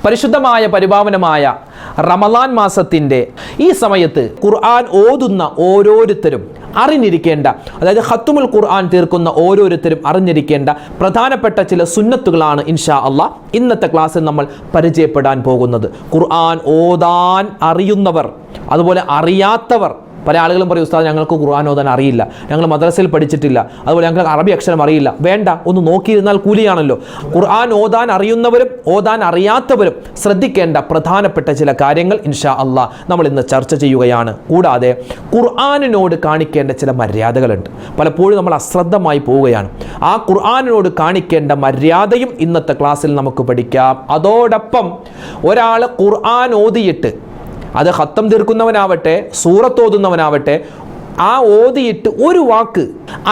പരിശുദ്ധമായ പരിപാവനമായ റമളാൻ മാസത്തിൻ്റെ ഈ സമയത്ത് ഖുർആൻ ഓതുന്ന ഓരോരുത്തരും അറിഞ്ഞിരിക്കേണ്ട, അതായത് ഖത്തുമുൽ ഖുർആൻ തീർക്കുന്ന ഓരോരുത്തരും അറിഞ്ഞിരിക്കേണ്ട പ്രധാനപ്പെട്ട ചില സുന്നത്തുകളാണ് ഇൻഷാ അള്ളാഹ് ഇന്നത്തെ ക്ലാസ്സിൽ നമ്മൾ പരിചയപ്പെടാൻ പോകുന്നത്. ഖുർആൻ ഓതാൻ അറിയുന്നവർ, അതുപോലെ അറിയാത്തവർ. പല ആളുകളും പറയും, ഉസ്താദ് ഞങ്ങൾക്ക് ഖുർആൻ ഓതാൻ അറിയില്ല, ഞങ്ങൾ മദ്രസയിൽ പഠിച്ചിട്ടില്ല, അതുപോലെ ഞങ്ങൾക്ക് അറബി അക്ഷരം അറിയില്ല. വേണ്ട, ഒന്ന് നോക്കിയിരുന്നാൽ കൂലിയാണല്ലോ. ഖുർആൻ ഓതാൻ അറിയുന്നവരും ഓതാൻ അറിയാത്തവരും ശ്രദ്ധിക്കേണ്ട പ്രധാനപ്പെട്ട ചില കാര്യങ്ങൾ ഇൻഷാ അള്ളാഹ് നമ്മൾ ഇന്ന് ചർച്ച ചെയ്യുകയാണ്. കൂടാതെ ഖുർആനിനോട് കാണിക്കേണ്ട ചില മര്യാദകളുണ്ട്. പലപ്പോഴും നമ്മൾ അശ്രദ്ധമായി പോവുകയാണ്. ആ ഖുർആനിനോട് കാണിക്കേണ്ട മര്യാദയും ഇന്നത്തെ ക്ലാസ്സിൽ നമുക്ക് പഠിക്കാം. അതോടൊപ്പം ഒരാൾ ഖുർആൻ ഓതിയിട്ട്, അത് ഖത്തം തീർക്കുന്നവനാവട്ടെ സൂറത്ത് ഓതുന്നവനാവട്ടെ, ആ ഓതിയിട്ട് ഒരു വാക്ക്,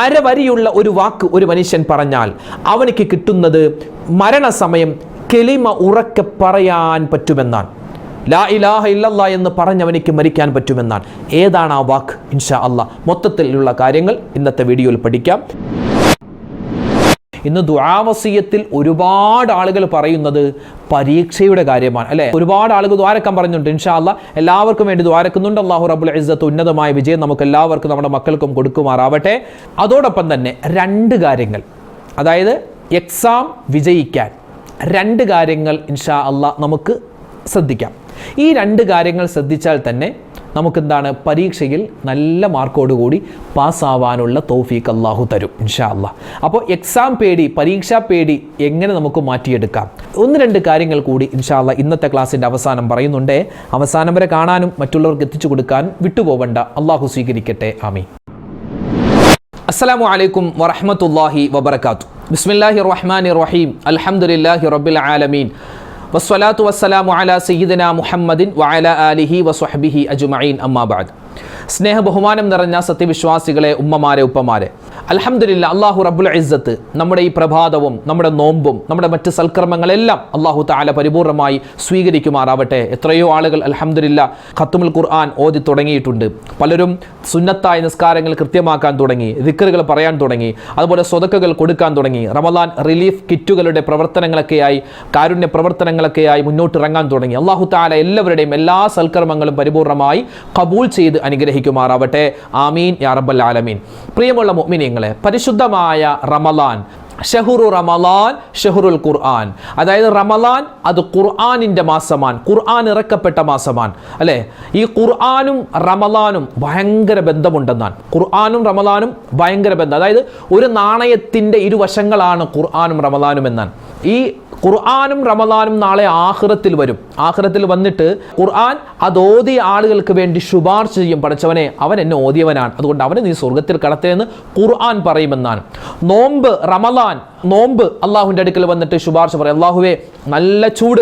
അരവരിയുള്ള ഒരു വാക്ക് ഒരു മനുഷ്യൻ പറഞ്ഞാൽ അവനിക്ക് കിട്ടുന്നത് മരണസമയം കെലിമ ഉറക്കെ പറയാൻ പറ്റുമെന്നാണ്. ലാ ഇലാഹ ഇല്ലല്ലാഹ് എന്ന് പറഞ്ഞവനിക്ക് മരിക്കാൻ പറ്റുമെന്നാണ്. ഏതാണ് ആ വാക്ക്? ഇൻഷാ അള്ളാഹ് മൊത്തത്തിലുള്ള കാര്യങ്ങൾ ഇന്നത്തെ വീഡിയോയിൽ പഠിക്കാം. ഇന്ന് ദുആ വസിയത്തിൽ ഒരുപാട് ആളുകൾ പറയുന്നത് പരീക്ഷയുടെ കാര്യമാണ്, അല്ലേ? ഒരുപാട് ആളുകൾ ദ്വാരക്കാൻ പറഞ്ഞിട്ടുണ്ട്. ഇൻഷാ അള്ളാഹ് എല്ലാവർക്കും വേണ്ടി ദ്വാരക്കുന്നുണ്ട്. അല്ലാഹു റബ്ബുൽ ഇസ്സത്ത് ഉന്നതമായ വിജയം നമുക്ക് എല്ലാവർക്കും നമ്മുടെ മക്കൾക്കും കൊടുക്കുമാറാവട്ടെ. അതോടൊപ്പം തന്നെ രണ്ട് കാര്യങ്ങൾ, അതായത് എക്സാം വിജയിക്കാൻ രണ്ട് കാര്യങ്ങൾ ഇൻഷാ അള്ളാഹ് നമുക്ക് ശ്രദ്ധിക്കാം. ഈ രണ്ട് കാര്യങ്ങൾ ശ്രദ്ധിച്ചാൽ തന്നെ നമുക്കെന്താണ്, പരീക്ഷയിൽ നല്ല മാർക്കോടുകൂടി പാസ്സാവാനുള്ള തൗഫീഖ് അള്ളാഹു തരും ഇൻഷാ അള്ളാഹ്. അപ്പോൾ എക്സാം പേടി, പരീക്ഷാ പേടി എങ്ങനെ നമുക്ക് മാറ്റിയെടുക്കാം, ഒന്ന് രണ്ട് കാര്യങ്ങൾ കൂടി ഇൻഷാ അള്ളാഹ് ഇന്നത്തെ ക്ലാസ്സിൻ്റെ അവസാനം പറയുന്നുണ്ട്. അവസാനം വരെ കാണാനും മറ്റുള്ളവർക്ക് എത്തിച്ചു കൊടുക്കാൻ വിട്ടുപോകണ്ട. അള്ളാഹു സ്വീകരിക്കട്ടെ. ആമീൻ. അസ്സലാമു അലൈക്കും വറഹ്മത്തുള്ളാഹി വബറകാതുഹു. ബിസ്മില്ലാഹിർ റഹ്മാനിർ റഹീം. അൽഹംദുലില്ലാഹി റബ്ബിൽ ആലമീൻ. വസ്സലാത്തു വസ്സലാമു അലാ സയ്യിദിനാ മുഹമ്മദിൻ വഅലാ ആലിഹി വസ്വഹ്ബിഹി അജ്മഈൻ. അമ്മാ ബഅദ്. സ്നേഹ ബഹുമാനം നിറഞ്ഞ സത്യവിശ്വാസികളെ, ഉമ്മമാരെ, ഉപ്പമാരെ, അൽഹംദുലില്ലാ അല്ലാഹു റബ്ബുൽ ഇസ്സത്ത് നമ്മുടെ ഈ പ്രഭാതവും നമ്മുടെ നോമ്പും നമ്മുടെ മറ്റ് സൽക്കർമ്മങ്ങളെല്ലാം അല്ലാഹു തആല പരിപൂർണമായി സ്വീകരിക്കുമാറാവട്ടെ. എത്രയോ ആളുകൾ അൽഹംദുലില്ലാ ഖത്തുമുൽ ഖുർആൻ ഓതി തുടങ്ങിയിട്ടുണ്ട്. പലരും സുന്നത്തായ നിസ്കാരങ്ങൾ കൃത്യമാക്കാൻ തുടങ്ങി, ദിക്റുകൾ പറയാൻ തുടങ്ങി, അതുപോലെ സ്വതക്കകൾ കൊടുക്കാൻ തുടങ്ങി. റമളാൻ റിലീഫ് കിറ്റുകളുടെ പ്രവർത്തനങ്ങളൊക്കെയായി, കാരുണ്യ പ്രവർത്തനങ്ങളൊക്കെയായി മുന്നോട്ടിറങ്ങാൻ തുടങ്ങി. അല്ലാഹു തആല എല്ലാവരുടെയും എല്ലാ സൽക്കർമ്മങ്ങളും പരിപൂർണമായി ഖബൂൽ ചെയ്ത് അനുഗ്രഹിക്കുമാറാവട്ടെ. ആമീൻ യാ റബ്ബൽ ആലമീൻ. പ്രിയമുള്ള മുഅ്മിനീങ്ങളെ, പരിശുദ്ധമായ റമളാൻ, ഷഹ്റു റമളാൻ ഷഹ്റുൽ ഖുർആൻ, അതായത് റമളാൻ അത് ഖുർആനിൻ്റെ മാസമാണ്, ഖുർആൻ ഇറക്കപ്പെട്ട മാസമാണ്, അല്ലേ? ഈ ഖുർആനും റമളാനും ഭയങ്കര ബന്ധമുണ്ടെന്നാണ്. ഖുർആനും റമളാനും ഭയങ്കര ബന്ധം, അതായത് ഒരു നാണയത്തിൻ്റെ ഇരുവശങ്ങളാണ് ഖുർആനും റമളാനും എന്നാണ്. ഈ ഖുർആനും റമളാനും നാളെ ആഖിറത്തിൽ വരും. ആഖിറത്തിൽ വന്നിട്ട് ഖുർആൻ അത് ഓതിയ ആളുകൾക്ക് വേണ്ടി ശുപാർശ ചെയ്യും. പഠിച്ചവനെ, അവൻ എന്നെ ഓതിയവനാണ്, അതുകൊണ്ട് അവനെ നീ സ്വർഗത്തിൽ കടത്തേന്ന് ഖുർആൻ പറയുമെന്നാണ്. നോമ്പ്, റമളാൻ നോമ്പ് അള്ളാഹുവിൻ്റെ അടുക്കൽ വന്നിട്ട് ശുപാർശ പറയും. അള്ളാഹുവേ, നല്ല ചൂട്,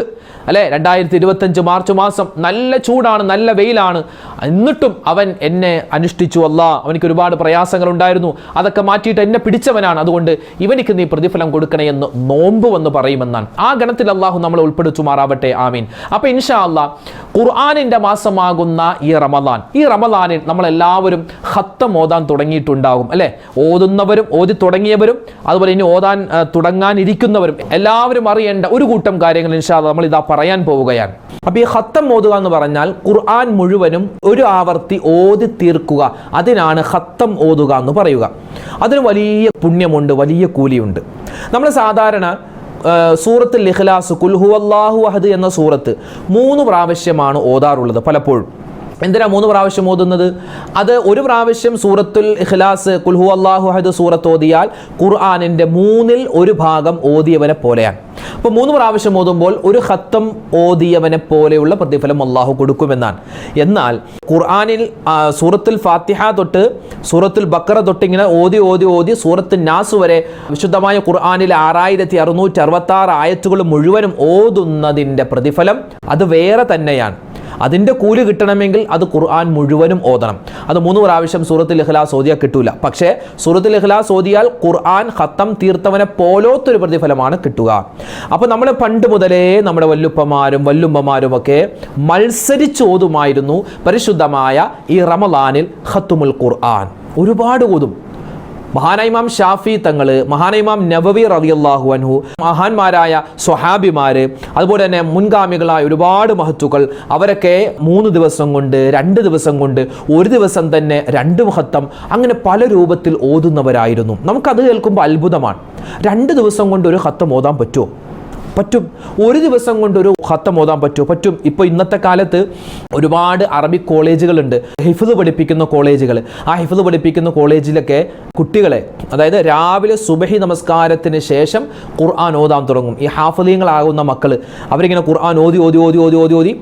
അല്ലേ? 2025 മാർച്ച് മാസം നല്ല ചൂടാണ്, നല്ല വെയിലാണ്, എന്നിട്ടും അവൻ എന്നെ അനുഷ്ഠിച്ചു. അല്ലാഹ്, അവനിക്ക് ഒരുപാട് പ്രയാസങ്ങൾ ഉണ്ടായിരുന്നു, അതൊക്കെ മാറ്റിയിട്ട് എന്നെ പിടിച്ചവനാണ്, അതുകൊണ്ട് ഇവനിക്ക് നീ പ്രതിഫലം കൊടുക്കണേ എന്ന് നോമ്പ് വന്ന് പറയുമെന്നാണ്. ആ ഗണത്തിൽ അള്ളാഹു നമ്മളെ ഉൾപ്പെടുത്തുമാറാവട്ടെ. ആമീൻ. അപ്പോൾ ഇൻഷാ അല്ലാഹ് ഖുർആനിൻ്റെ മാസമാകുന്ന ഈ റമളാനിൽ നമ്മളെല്ലാവരും ഖത്തം ഓതാൻ തുടങ്ങിയിട്ടുണ്ടാകും, അല്ലേ? ഓതുന്നവരും ഓതി തുടങ്ങിയവരും അതുപോലെ ഇനി ഓതാൻ തുടങ്ങാനിരിക്കുന്നവരും എല്ലാവരും അറിയേണ്ട ഒരു കൂട്ടം കാര്യങ്ങൾ ഇൻഷാ അല്ലാഹ് നമ്മൾ ഇതാ പറയാൻ പോവുകയാണ്. അപ്പോൾ ഈ ഖത്തം ഓതുക എന്ന് പറഞ്ഞാൽ ഖുർആൻ മുഴുവനും ഒരു ആവർത്തി ഓതി തീർക്കുക, അതിനാണ് ഖത്തം ഓതുക എന്ന് പറയുക. അതിന് വലിയ പുണ്യമുണ്ട്, വലിയ കൂലിയുണ്ട്. നമ്മൾ സാധാരണ സൂറത്തുൽ ഇഖ്ലാസ്, ഖുൽ ഹുവല്ലാഹു അഹദ് എന്ന സൂറത്ത് 3 പ്രാവശ്യമാണ് ഓതാറുള്ളത്. പലപ്പോഴും എന്തിനാ 3 പ്രാവശ്യം ഓതുന്നത്? അത് ഒരു പ്രാവശ്യം സൂറത്തുൽ ഇഖ്ലാസ്, ഖുൽ ഹുവല്ലാഹു അഹദ് സൂറത്ത് ഓതിയാൽ ഖുർആനിൻ്റെ 1/3 ഭാഗം ഓതിയവനെ പോലെയാണ്. അപ്പോൾ 3 പ്രാവശ്യം ഓതുമ്പോൾ ഒരു ഖത്തം ഓതിയവനെ പോലെയുള്ള പ്രതിഫലം അള്ളാഹു കൊടുക്കുമെന്നാണ്. എന്നാൽ ഖുർആനിൽ സൂറത്തുൽ ഫാത്തിഹ തൊട്ട് സൂറത്തുൽ ബഖറ തൊട്ട് ഇങ്ങനെ ഓതി സൂറത്തുൽ നാസ് വരെ വിശുദ്ധമായ ഖുർആനിൽ 6666 ആയത്തുകൾ മുഴുവനും ഓതുന്നതിൻ്റെ പ്രതിഫലം അത് വേറെ തന്നെയാണ്. അതിൻ്റെ കൂലി കിട്ടണമെങ്കിൽ അത് ഖുർആൻ മുഴുവനും ഓതണം. അത് 3 പ്രാവശ്യം സൂറത്തുൽ ഇഖ്ലാസ് ഓതിയാൽ കിട്ടൂല. പക്ഷേ സൂറത്തുൽ ഇഖ്ലാസ് ഓതിയാൽ ഖുർആൻ ഖത്തം തീർത്തവനെ പോലത്തൊരു പ്രതിഫലമാണ് കിട്ടുക. അപ്പോൾ നമ്മൾ പണ്ട് മുതലേ നമ്മുടെ വല്ലുപ്പമാരും വല്ലുമ്മമാരും ഒക്കെ മത്സരിച്ച് ഓതുമായിരുന്നു പരിശുദ്ധമായ ഈ റമളാനിൽ ഖത്തുമുൽ ഖുർആൻ. ഒരുപാട് ഓതും. മഹാനായ ഇമാം ഷാഫി തങ്ങൾ, മഹാനായ ഇമാം നവവി റളിയല്ലാഹു അൻഹു, മഹാന്മാരായ സ്വഹാബിമാര്, അതുപോലെ തന്നെ മുൻഗാമികളായ ഒരുപാട് മഹത്തുക്കൾ, അവരൊക്കെ 3 ദിവസം കൊണ്ട്, 2 ദിവസം കൊണ്ട്, ഒരു ദിവസം തന്നെ 2 ഖത്തം, അങ്ങനെ പല രൂപത്തിൽ ഓതുന്നവരായിരുന്നു. നമുക്കത് കേൾക്കുമ്പോൾ അത്ഭുതമാണ്. 2 ദിവസം കൊണ്ട് ഒരു ഖത്തം ഓതാൻ പറ്റുമോ? പറ്റും. ഒരു ദിവസം കൊണ്ട് ഒരു ഖത്തം ഓതാൻ പറ്റുമോ? പറ്റും. ഇപ്പോൾ ഇന്നത്തെ കാലത്ത് ഒരുപാട് അറബിക് കോളേജുകളുണ്ട്, ഹിഫ്ള് പഠിപ്പിക്കുന്ന കോളേജുകൾ. ആ ഹിഫ്ള് പഠിപ്പിക്കുന്ന കോളേജിലൊക്കെ കുട്ടികളെ, അതായത് രാവിലെ സുബഹി നമസ്കാരത്തിന് ശേഷം ഖുർആൻ ഓതാൻ തുടങ്ങും. ഈ ഹാഫിളീങ്ങളാകുന്ന മക്കൾ അവരിങ്ങനെ ഖുർആൻ ഓതി ഓതി ഓതി ഓതി ഓതി ഓതി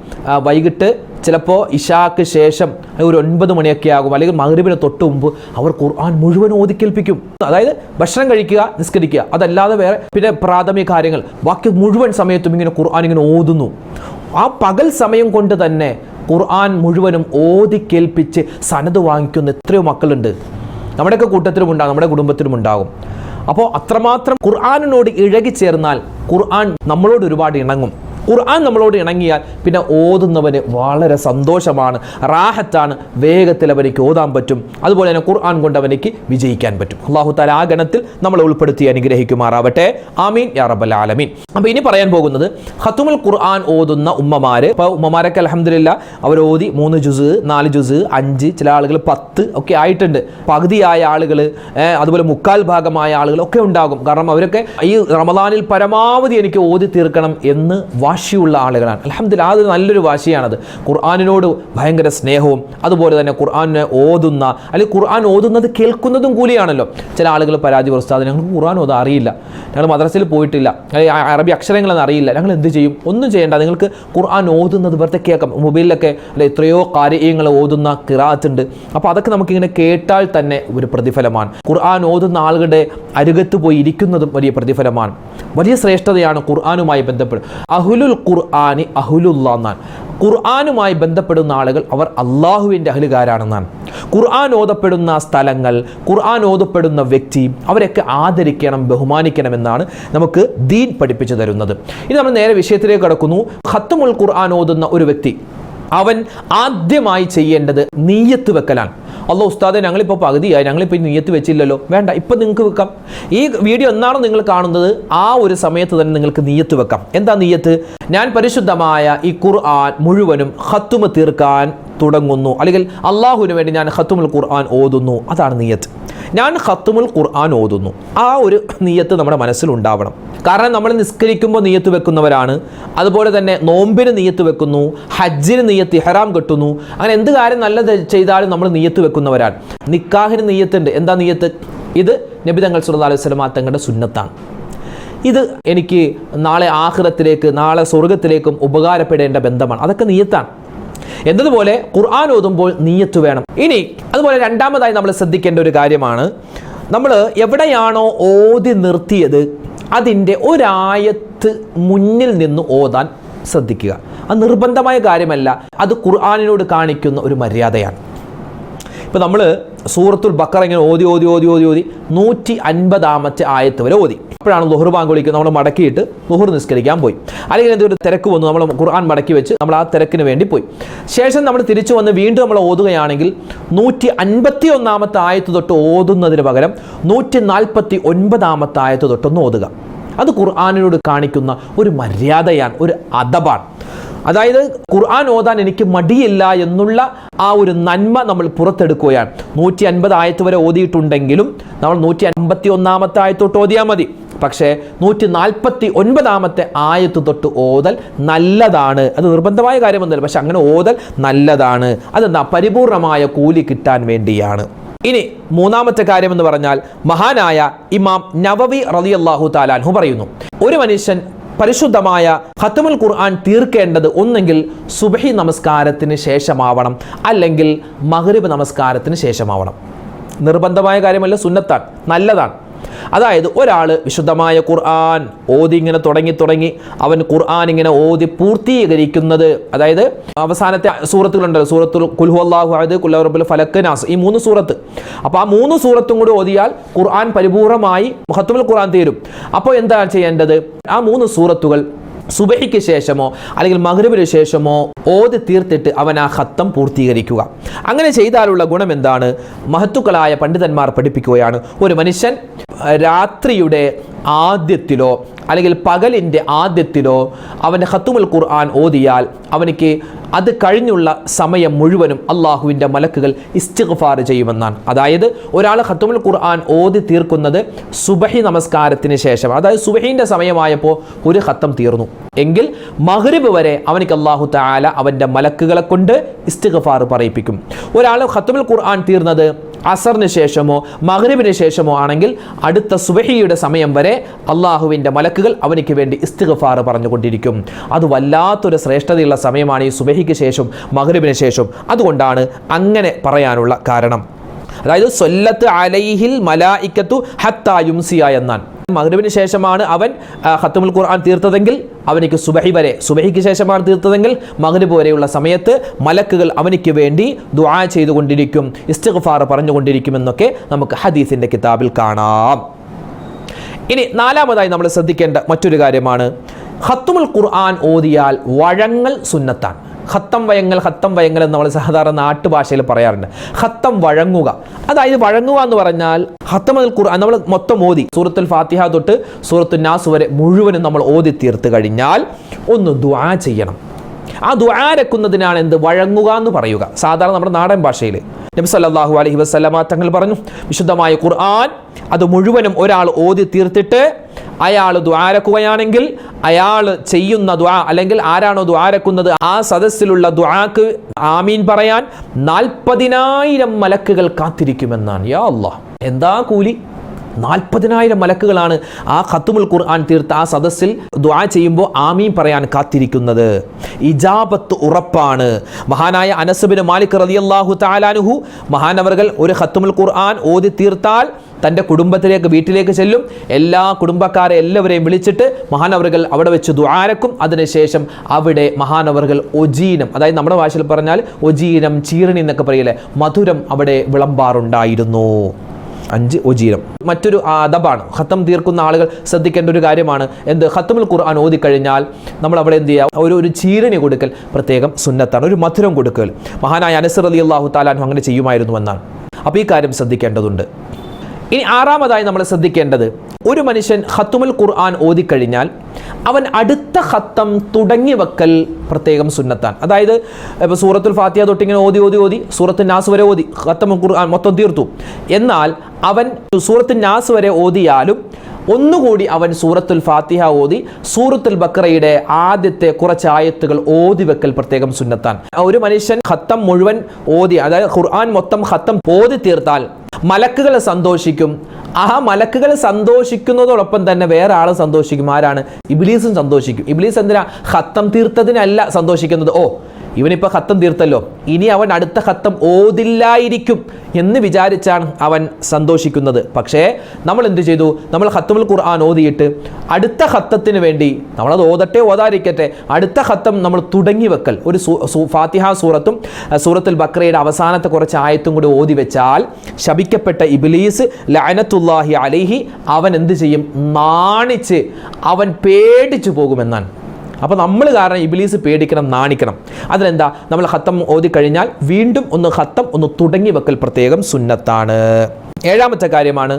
വൈകിട്ട് ചിലപ്പോൾ ഇശാക്ക് ശേഷം ഒരു 9 മണിയൊക്കെ ആകും, അല്ലെങ്കിൽ മഗ്രിബിന് തൊട്ട് മുമ്പ് അവർ ഖുർആൻ മുഴുവൻ ഓതിക്കേൽപ്പിക്കും. അതായത് ഭക്ഷണം കഴിക്കുക, നിസ്കരിക്കുക, അതല്ലാതെ വേറെ പിന്നെ പ്രാഥമിക കാര്യങ്ങൾ, ബാക്കി മുഴുവൻ സമയത്തും ഇങ്ങനെ ഖുർആൻ ഇങ്ങനെ ഓതുന്നു. ആ പകൽ സമയം കൊണ്ട് തന്നെ ഖുർആൻ മുഴുവനും ഓതിക്കേൽപ്പിച്ച് സനത് വാങ്ങിക്കുന്ന എത്രയോ മക്കളുണ്ട്. നമ്മുടെയൊക്കെ കൂട്ടത്തിലും ഉണ്ടാകും, നമ്മുടെ കുടുംബത്തിലും ഉണ്ടാകും. അപ്പോൾ അത്രമാത്രം ഖുർആനിനോട് ഇഴകി ചേർന്നാൽ ഖുർആൻ നമ്മളോട് ഒരുപാട് ഇണങ്ങും. ഖുർആൻ നമ്മളോട് ഇണങ്ങിയാൽ പിന്നെ ഓതുന്നവന് വളരെ സന്തോഷമാണ്, റാഹത്താണ്, വേഗത്തിൽ അവനിക്ക് ഓതാൻ പറ്റും. അതുപോലെ തന്നെ ഖുർആൻ കൊണ്ട് അവനിക്ക് വിജയിക്കാൻ പറ്റും. അല്ലാഹു തആല ആ ഗണത്തിൽ നമ്മളെ ഉൾപ്പെടുത്തി അനുഗ്രഹിക്കുമാറാവട്ടെ. ആമീൻ യാ റബ്ബൽ ആലമീൻ. അപ്പോൾ ഇനി പറയാൻ പോകുന്നത് ഖത്തുമുൽ ഖുർആൻ ഓതുന്ന ഉമ്മമാര്. ഇപ്പോൾ ഉമ്മമാരൊക്കെ അൽഹംദുലില്ലാ അവർ ഓതി 3 ജുസ്, 4 ജുസ്, 5, ചില ആളുകൾ 10 ഒക്കെ ആയിട്ടുണ്ട്. പകുതിയായ ആളുകൾ, അതുപോലെ 1/4 ഭാഗമായ ആളുകൾ ഒക്കെ ഉണ്ടാകും. കാരണം അവരൊക്കെ ഈ റമദാനിൽ പരമാവധി എനിക്ക് ഓതി തീർക്കണം എന്ന് വാശിയുള്ള ആളുകളാണ്. അൽഹംദുലില്ലാ, അത് നല്ലൊരു വാശിയാണത്. ഖുർആനിനോട് ഭയങ്കര സ്നേഹവും, അതുപോലെ തന്നെ ഖുർആനെ ഓതുന്ന, അല്ലെങ്കിൽ ഖുർആൻ ഓതുന്നത് കേൾക്കുന്നതും കൂലിയാണല്ലോ. ചില ആളുകൾ പരാതി ഉസ്താദ്, ഞങ്ങൾക്ക് ഖുർആൻ ഓതാൻ അറിയില്ല, ഞങ്ങൾ മദ്രസയിൽ പോയിട്ടില്ല, അറബി അക്ഷരങ്ങളൊന്നും അറിയില്ല, ഞങ്ങൾ എന്ത് ചെയ്യും? ഒന്നും ചെയ്യേണ്ട, നിങ്ങൾക്ക് ഖുർആൻ ഓതുന്നത് വെറുതെ കേൾക്കാം. മൊബൈലിലൊക്കെ അല്ലെ എത്രയോ കാര്യങ്ങൾ ഓതുന്ന ഖിറാഅത്ത് ഉണ്ട്. അപ്പോൾ അതൊക്കെ നമുക്കിങ്ങനെ കേട്ടാൽ തന്നെ ഒരു പ്രതിഫലമാണ്. ഖുർആൻ ഓതുന്ന ആളുകളുടെ അരുകത്ത് പോയി ഇരിക്കുന്നതും വലിയ പ്രതിഫലമാണ്. വലിയ ശ്രേഷ്ഠതയാണ് ഖുർആനുമായി ബന്ധപ്പെടും. അഹ്ലുൽ ഖുർആനി അഹ്ലുല്ലാഹ് എന്നാണ്. ഖുർആനുമായി ബന്ധപ്പെടുന്ന ആളുകൾ അവർ അള്ളാഹുവിൻ്റെ അഹ്ലുകാരാണെന്നാണ്. ഖുർആൻ ഓതപ്പെടുന്ന സ്ഥലങ്ങൾ, ഖുർആൻ ഓതപ്പെടുന്ന വ്യക്തി, അവരൊക്കെ ആദരിക്കണം, ബഹുമാനിക്കണമെന്നാണ് നമുക്ക് ദീൻ പഠിപ്പിച്ചു തരുന്നത്. ഇനി നമ്മൾ നേരെ വിഷയത്തിലേക്ക് കടക്കുന്നു. ഖത്മുൽ ഖുർആൻ ഓതുന്ന ഒരു വ്യക്തി അവൻ ആദ്യമായി ചെയ്യേണ്ടത് നിയ്യത്ത് വെക്കലാണ്. അല്ലാ ഉസ്താദെ, ഞങ്ങളിപ്പോൾ പകുതിയായി, ഞങ്ങളിപ്പോൾ നിയ്യത്ത് വെച്ചില്ലല്ലോ. വേണ്ട, ഇപ്പം നിങ്ങൾക്ക് വെക്കാം. ഈ വീഡിയോ എന്നാണോ നിങ്ങൾ കാണുന്നത് ആ ഒരു സമയത്ത് തന്നെ നിങ്ങൾക്ക് നിയ്യത്ത് വെക്കാം. എന്താ നിയ്യത്ത്? ഞാൻ പരിശുദ്ധമായ ഈ ഖുർആൻ മുഴുവനും ഖത്തുമ തീർക്കാൻ തുടങ്ങുന്നു, അല്ലെങ്കിൽ അള്ളാഹുവിന് വേണ്ടി ഞാൻ ഖത്തുമുൽ ഖുർആൻ ഓതുന്നു. അതാണ് നിയ്യത്ത്. ഞാൻ ഖത്തുമുൽ ഖുർആൻ ഓതുന്നു. ആ ഒരു നിയ്യത്ത് നമ്മുടെ മനസ്സിലുണ്ടാവണം. കാരണം നമ്മൾ നിസ്കരിക്കുമ്പോൾ നിയ്യത്ത് വെക്കുന്നവരാണ്, അതുപോലെ തന്നെ നോമ്പിന് നിയ്യത്ത് വെക്കുന്നു, ഹജ്ജിന് നിയ്യത്ത്, ഇഹ്റാം കെട്ടുന്നു, അങ്ങനെ എന്ത് കാര്യം നല്ലത് ചെയ്താലും നമ്മൾ നിയ്യത്ത് വെക്കുന്നവരാണ്. നിക്കാഹിന് നിയ്യത്തുണ്ട്. എന്താ നിയ്യത്ത്? ഇത് നബി തങ്ങൾ സല്ലല്ലാഹു അലൈഹി വസല്ലം തങ്ങളുടെ സുന്നത്താണ്. ഇത് എനിക്ക് നാളെ ആഖിറത്തിലേക്ക്, നാളെ സ്വർഗത്തിലേക്കും ഉപകാരപ്പെടേണ്ട ബന്ധമാണ്. അതൊക്കെ നിയ്യത്താണ്. എന്നതുപോലെ ഖുർആൻ ഓതുമ്പോൾ നിയ്യത്ത് വേണം. ഇനി അതുപോലെ രണ്ടാമതായി നമ്മൾ ശ്രദ്ധിക്കേണ്ട ഒരു കാര്യമാണ്, നമ്മൾ എവിടെയാണോ ഓതി നിർത്തിയത് അതിൻ്റെ ഒരായത്ത് മുന്നിൽ നിന്ന് ഓതാൻ ശ്രദ്ധിക്കുക. അത് നിർബന്ധമായ കാര്യമല്ല, അത് ഖുർആനിനോട് കാണിക്കുന്ന ഒരു മര്യാദയാണ്. ഇപ്പോൾ നമ്മൾ സൂറത്തുൽ ബഖറ ഇങ്ങനെ ഓതി ഓതി ഓതി ഓതി ഓതി 150-ാമത്തെ ആയത്ത് വരെ ഓതി. അപ്പോഴാണ് ളുഹർ ബാങ്ക് വിളിക്കുന്നത്. നമ്മൾ മടക്കിയിട്ട് ളുഹർ നിസ്കരിക്കാൻ പോയി, അല്ലെങ്കിൽ എന്തൊരു തിരക്ക് വന്നു, നമ്മൾ ഖുർആൻ മടക്കി വെച്ച് നമ്മൾ ആ തിരക്കിന് വേണ്ടി പോയി. ശേഷം നമ്മൾ തിരിച്ചു വന്ന് വീണ്ടും നമ്മൾ ഓതുകയാണെങ്കിൽ 151-ാമത്തെ ആയത്ത് തൊട്ട് ഓതുന്നതിന് പകരം 149-ാമത്തെ ആയത്ത് തൊട്ടൊന്ന് ഓതുക. അത് ഖുർആനിനോട് കാണിക്കുന്ന ഒരു മര്യാദയാണ്, ഒരു അദബാണ്. അതായത് ഖുർആൻ ഓതാൻ എനിക്ക് മടിയില്ല എന്നുള്ള ആ ഒരു നന്മ നമ്മൾ പുറത്തെടുക്കുകയാണ്. 150 ആയത്ത് വരെ ഓതിയിട്ടുണ്ടെങ്കിലും നമ്മൾ 151-ാമത്തെ ആയത്ത് തൊട്ട് ഓതിയാൽ മതി. പക്ഷേ 149-ാമത്തെ ആയത്ത് തൊട്ട് ഓതൽ നല്ലതാണ്. അത് നിർബന്ധമായ കാര്യമൊന്നുമില്ല, പക്ഷെ അങ്ങനെ ഓതൽ നല്ലതാണ്. അതെന്താ? പരിപൂർണമായ കൂലി കിട്ടാൻ വേണ്ടിയാണ്. ഇനി മൂന്നാമത്തെ കാര്യം എന്ന് പറഞ്ഞാൽ, മഹാനായ ഇമാം നവവി റളിയല്ലാഹു തആല അൻഹു പറയുന്നു, ഒരു മനുഷ്യൻ പരിശുദ്ധമായ ഖത്മുൽ ഖുർആൻ തീർക്കേണ്ടത് ഒന്നെങ്കിൽ സുബ്ഹി നമസ്കാരത്തിന് ശേഷമാവണം, അല്ലെങ്കിൽ മഗ്രിബ് നമസ്കാരത്തിന് ശേഷമാവണം. നിർബന്ധമായ കാര്യമല്ല, സുന്നത്താണ്, നല്ലതാണ്. അതായത് ഒരാൾ വിശുദ്ധമായ ഖുർആൻ ഓതി ഇങ്ങനെ തുടങ്ങി അവൻ ഖുർആൻ ഇങ്ങനെ ഓതി പൂർത്തീകരിക്കുന്നത്, അതായത് അവസാനത്തെ സൂറത്തുകളുണ്ടല്ലോ, സൂറത്തുൽ ഖുൽ ഹുവല്ലാഹു അഹദ്, ഖുൽ റബ്ബുൽ ഫലഖ്, നാസ്, ഈ 3 സൂറത്ത്. അപ്പോൾ ആ 3 സൂറത്തും കൂടി ഓതിയാൽ ഖുർആൻ പരിപൂർണമായി ഖത്മുൽ ഖുർആൻ തീരും. അപ്പോൾ എന്താണ് ചെയ്യേണ്ടത്? ആ 3 സൂറത്തുകൾ സുബഹിക്ക് ശേഷമോ അല്ലെങ്കിൽ മഗ്രിബിന് ശേഷമോ ഓതി തീർത്തിട്ട് അവൻ ആ ഖത്തം പൂർത്തീകരിക്കുക. അങ്ങനെ ചെയ്താലുള്ള ഗുണം എന്താണ്? മഹത്തുക്കളായ പണ്ഡിതന്മാർ പഠിപ്പിക്കുകയാണ്, ഒരു മനുഷ്യൻ രാത്രിയുടെ ആദ്യത്തിലോ അല്ലെങ്കിൽ പകലിൻ്റെ ആദ്യത്തിലോ അവൻ്റെ ഖത്തുമുൽ ഖുർആൻ ഓതിയാൽ അവനിക്ക് അത് കഴിഞ്ഞുള്ള സമയം മുഴുവനും അള്ളാഹുവിൻ്റെ മലക്കുകൾ ഇസ്തിഗ്ഫാർ ചെയ്യുമെന്നാണ്. അതായത് ഒരാൾ ഖത്തുമുൽ ഖുർആൻ ഓതി തീർക്കുന്നത് സുബഹി നമസ്കാരത്തിന് ശേഷം, അതായത് സുബഹീൻ്റെ സമയമായപ്പോൾ ഒരു ഖത്തം തീർന്നു എങ്കിൽ മഗ്രിബ് വരെ അവനിക്ക് അള്ളാഹു തആല അവൻ്റെ മലക്കുകളെ കൊണ്ട് ഇസ്തിഗ്ഫാർ പറയിപ്പിക്കും. ഒരാൾ ഖത്തുമുൽ ഖുർആൻ തീർന്നത് അസറിന് ശേഷമോ മഗ്രിബിന് ശേഷമോ ആണെങ്കിൽ അടുത്ത സുബഹിയുടെ സമയം വരെ അള്ളാഹുവിൻ്റെ മലക്കുകൾ അവനിക്ക് വേണ്ടി ഇസ്തിഗ്ഫാർ പറഞ്ഞുകൊണ്ടിരിക്കും. അത് വല്ലാത്തൊരു ശ്രേഷ്ഠതയുള്ള സമയമാണ് ഈ സുബഹിക്ക് ശേഷം മഗ്രിബിന് ശേഷം. അതുകൊണ്ടാണ് അങ്ങനെ പറയാനുള്ള കാരണം. അതായത് സ്വല്ലത്ത് അലൈഹിൽ മലായിക്കത്തു ഹത്താ യുംസിയ എന്നാണ്. മഗ്രിബിന് ശേഷമാണ് അവൻ ഖത്തുമുൽ ഖുർആൻ തീർത്തതെങ്കിൽ അവനിക്ക് സുബഹി വരെ, സുബഹിക്ക് ശേഷമാണ് തീർത്തതെങ്കിൽ മഗ്രിബ് വരെയുള്ള സമയത്ത് മലക്കുകൾ അവനിക്ക് വേണ്ടി ദുആ ചെയ്തുകൊണ്ടിരിക്കും, ഇസ്തിഗ്ഫാർ പറഞ്ഞുകൊണ്ടിരിക്കുമെന്നൊക്കെ നമുക്ക് ഹദീസിൻ്റെ കിതാബിൽ കാണാം. ഇനി നാലാമതായി നമ്മൾ ശ്രദ്ധിക്കേണ്ട മറ്റൊരു കാര്യമാണ്, ഖത്തുമുൽ ഖുർആൻ ഓതിയാൽ വഴങ്ങൽ സുന്നത്താണ്. ഖത്തം വയങ്ങൽ എന്ന് നമ്മൾ സാധാരണ നാട്ടുഭാഷയിൽ പറയാറുണ്ട്. ഖത്തം വഴങ്ങുക, അതായത് വഴങ്ങുക എന്ന് പറഞ്ഞാൽ ഖത്തമുൽ ഖുർആൻ നമ്മൾ മൊത്തം ഓതി സൂറത്തുൽ ഫാത്തിഹ തൊട്ട് സൂറത്തുൻ നാസ് വരെ മുഴുവനും നമ്മൾ ഓതി തീർത്ത് കഴിഞ്ഞാൽ ഒന്ന് ദുആ ചെയ്യണം. ആ ദുആ രക്കുന്നതിനാണ് എന്ത് വഴങ്ങുക എന്ന് പറയുക, സാധാരണ നമ്മുടെ നാടൻ ഭാഷയിൽ. നബി സല്ലല്ലാഹു അലൈഹി വസല്ലമ തങ്ങൾ പറഞ്ഞു, വിശുദ്ധമായ ഖുർആൻ അത് മുഴുവനും ഒരാൾ ഓതി തീർത്തിട്ട് അയാൾ ദുആരക്കുകയാണെങ്കിൽ അയാൾ ചെയ്യുന്ന ദുആ അല്ലെങ്കിൽ ആരാണോ ദുആരക്കുന്നത് ആ സദസ്സിലുള്ള ദുആക്ക് ആമീൻ പറയാൻ 40,000 മലക്കുകൾ കാത്തിരിക്കുമെന്നാണ്. യാ അല്ലാഹ്, എന്താ കൂലി! 40,000 മലക്കുകളാണ് ആ ഖത്തുമുൽ ഖുർആൻ തീർത്ത ആ സദസ്സിൽ ദുആ ചെയ്യുമ്പോൾ ആമീൻ പറയാൻ കാത്തിരിക്കുന്നത്. ഇജാബത്ത് ഉറപ്പാണ്. മഹാനായ അനസ് ബിൻ മാലിക് റളിയല്ലാഹു തആല അൻഹു മഹാനവർകൾ ഒരു ഖത്തുമുൽ ഖുർആൻ ഓതി തീർത്താൽ തൻ്റെ കുടുംബത്തിലേക്ക് വീട്ടിലേക്ക് ചെല്ലും. എല്ലാ കുടുംബക്കാരെ എല്ലാവരെയും വിളിച്ചിട്ട് മഹാനവറുകൾ അവിടെ വെച്ച് ദുആരക്കും. അതിനുശേഷം അവിടെ മഹാനവറുകൾ ഒജീനം, അതായത് നമ്മുടെ ഭാഷയിൽ പറഞ്ഞാൽ ഒജീനം, ചീരണി എന്നൊക്കെ പറയില്ലേ, മധുരം അവിടെ വിളമ്പാറുണ്ടായിരുന്നു. 5 ഒജീരം മറ്റൊരു അദബാണ്. ഖത്തം തീർക്കുന്ന ആളുകൾ ശ്രദ്ധിക്കേണ്ട ഒരു കാര്യമാണ് എന്ത്, ഖത്തുമുൽ ഖുർആൻ ഓതിക്കഴിഞ്ഞാൽ നമ്മൾ അവിടെ എന്ത് ചെയ്യുക, ഒരു ചീരണി കൊടുക്കൽ പ്രത്യേകം സുന്നത്താണ്, ഒരു മധുരം കൊടുക്കൽ. മഹാനായ അനസ് റളിയല്ലാഹു തആല അൻഹു അങ്ങനെ ചെയ്യുമായിരുന്നു എന്നാണ്. അപ്പോൾ ഈ കാര്യം ശ്രദ്ധിക്കേണ്ടതുണ്ട്. ഇനി ആറാമതായി നമ്മൾ ശ്രദ്ധിക്കേണ്ടത്, ഒരു മനുഷ്യൻ ഖത്തുമുൽ ഖുർആൻ ഓതിക്കഴിഞ്ഞാൽ അവൻ അടുത്ത ഖത്തം തുടങ്ങി വെക്കൽ പ്രത്യേകം സുന്നത്താണ്. അതായത് ഇപ്പോൾ സൂറത്തുൽ ഫാത്തിഹ തൊട്ടിങ്ങനെ ഓതി സൂറത്തുൽ നാസ് വരെ ഓതി ഖത്തുമുൽ ഖുർആൻ മൊത്തം തീർത്തു. എന്നാൽ അവൻ സൂറത്തുൽ നാസ് വരെ ഓതിയാലും ഒന്നുകൂടി അവൻ സൂറത്തുൽ ഫാത്തിഹ ഓതി സൂറത്തുൽ ബഖറയുടെ ആദ്യത്തെ കുറച്ച് ആയത്തുകൾ ഓതി വെക്കൽ പ്രത്യേകം സുന്നത്താണ്. ഒരു മനുഷ്യൻ ഖത്തം മുഴുവൻ ഓതി, അതായത് ഖുർആൻ മൊത്തം ഖത്തം ഓതി തീർത്താൽ മലക്കുകൾ സന്തോഷിക്കും. ആ മലക്കുകൾ സന്തോഷിക്കുന്നതോടൊപ്പം തന്നെ വേറെ ആൾ സന്തോഷിക്കും. ആരാണ്? ഇബ്ലീസും സന്തോഷിക്കും. ഇബ്ലീസ് എന്തിനാ? ഖത്തം തീർത്തതിനല്ല സന്തോഷിക്കുന്നത്. ഓ, ഇവനിപ്പോൾ ഖത്തം തീർത്തല്ലോ, ഇനി അവൻ അടുത്ത ഖത്തം ഓതില്ലായിരിക്കും എന്ന് വിചാരിച്ചാണ് അവൻ സന്തോഷിക്കുന്നത്. പക്ഷേ നമ്മൾ എന്ത് ചെയ്തു? നമ്മൾ ഖത്തുമുൽ ഖുർആൻ ഓതിയിട്ട് അടുത്ത ഖത്തത്തിന് വേണ്ടി നമ്മളത് ഓതട്ടെ ഓതാതിരിക്കട്ടെ, അടുത്ത ഖത്തം നമ്മൾ തുടങ്ങി വെക്കൽ, ഒരു ഫാത്തിഹ സൂറത്തും സൂറത്തുൽ ബഖറയുടെ അവസാനത്തെ കുറച്ച് ആയത്തും കൂടി ഓതി വെച്ചാൽ ശപിക്കപ്പെട്ട ഇബ്ലീസ് ലഅനത്തുല്ലാഹി അലൈഹി അവൻ എന്ത് ചെയ്യും? നാണിച്ച് അവൻ പേടിച്ചു പോകുമെന്നാണ്. അപ്പോൾ നമ്മൾ കാരണം ഇബ്ലീസ് പേടിക്കണം, നാണിക്കണം. അതിനെന്താ, നമ്മൾ ഖത്തം ഓതി കഴിഞ്ഞാൽ വീണ്ടും ഒന്ന് ഖത്തം ഒന്ന് തുടങ്ങി വെക്കൽ പ്രത്യേകം സുന്നത്താണ്. ഏഴാമത്തെ കാര്യമാണ്,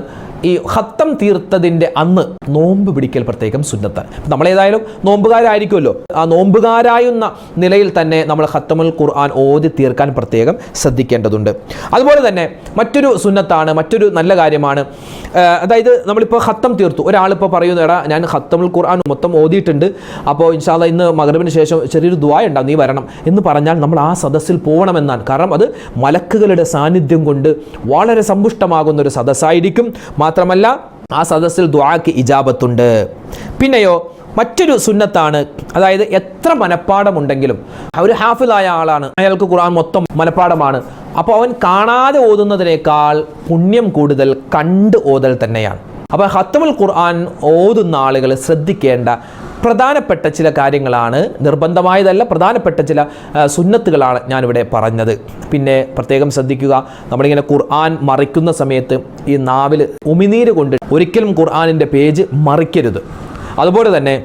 ഈ ഖത്തം തീർത്തതിൻ്റെ അന്ന് നോമ്പ് പിടിക്കൽ പ്രത്യേകം സുന്നത്താണ്. നമ്മളേതായാലും നോമ്പുകാരായിരിക്കുമല്ലോ, ആ നോമ്പുകാരായുന്ന നിലയിൽ തന്നെ നമ്മൾ ഖത്തമുൽ ഖുർആൻ ഓതി തീർക്കാൻ പ്രത്യേകം ശ്രദ്ധിക്കേണ്ടതുണ്ട്. അതുപോലെ തന്നെ മറ്റൊരു സുന്നത്താണ്, മറ്റൊരു നല്ല കാര്യമാണ്, അതായത് നമ്മളിപ്പോൾ ഖത്തം തീർത്തു, ഒരാളിപ്പോൾ പറയുന്നു, എടാ ഞാൻ ഖത്തമുൽ ഖുർആൻ മൊത്തം ഓതിയിട്ടുണ്ട്, അപ്പോൾ ഇൻഷാ അല്ലാഹ് ഇന്ന് മഗ്രിബിന് ശേഷം ചെറിയൊരു ദുആ ഉണ്ടാവും, നീ വരണം എന്ന് പറഞ്ഞാൽ നമ്മൾ ആ സദസ്സിൽ പോകണമെന്നാണ്. കാരണം അത് മലക്കുകളുടെ സാന്നിധ്യം കൊണ്ട് വളരെ സമ്പുഷ്ടമാകുന്ന ഒരു സദസ്സായിരിക്കും. മാത്രമല്ല ആ സദസ്സിൽ ദുആക്ക് ഇജാബത്തുണ്ട്. പിന്നെയോ മറ്റൊരു സുന്നത്താണ്, അതായത് എത്ര മനപ്പാടമുണ്ടെങ്കിലും ഒരു ഹാഫിളായ ആളാണ്, അയാൾക്ക് ഖുർആൻ മൊത്തം മനപ്പാടമാണ്, അപ്പോൾ അവൻ കാണാതെ ഓതുന്നതിനേക്കാൾ പുണ്യം കൂടുതൽ കണ്ട് ഓതൽ തന്നെയാണ്. അപ്പോൾ ഖത്തമുൽ ഖുർആൻ ഓതുന്ന ആളുകൾ ശ്രദ്ധിക്കേണ്ട പ്രധാനപ്പെട്ട ചില കാര്യങ്ങളാണ്, നിർബന്ധമായതല്ല, പ്രധാനപ്പെട്ട ചില സുന്നത്തുകളാണ് ഞാനിവിടെ പറഞ്ഞത്. പിന്നെ പ്രത്യേകം ശ്രദ്ധിക്കുക, നമ്മളിങ്ങനെ ഖുർആൻ മറിക്കുന്ന സമയത്ത് ഈ നാവിൽ ഉമിനീര് കൊണ്ട് ഒരിക്കലും ഖുർആനിൻ്റെ പേജ് മറിക്കരുത്. അതുപോലെ തന്നെ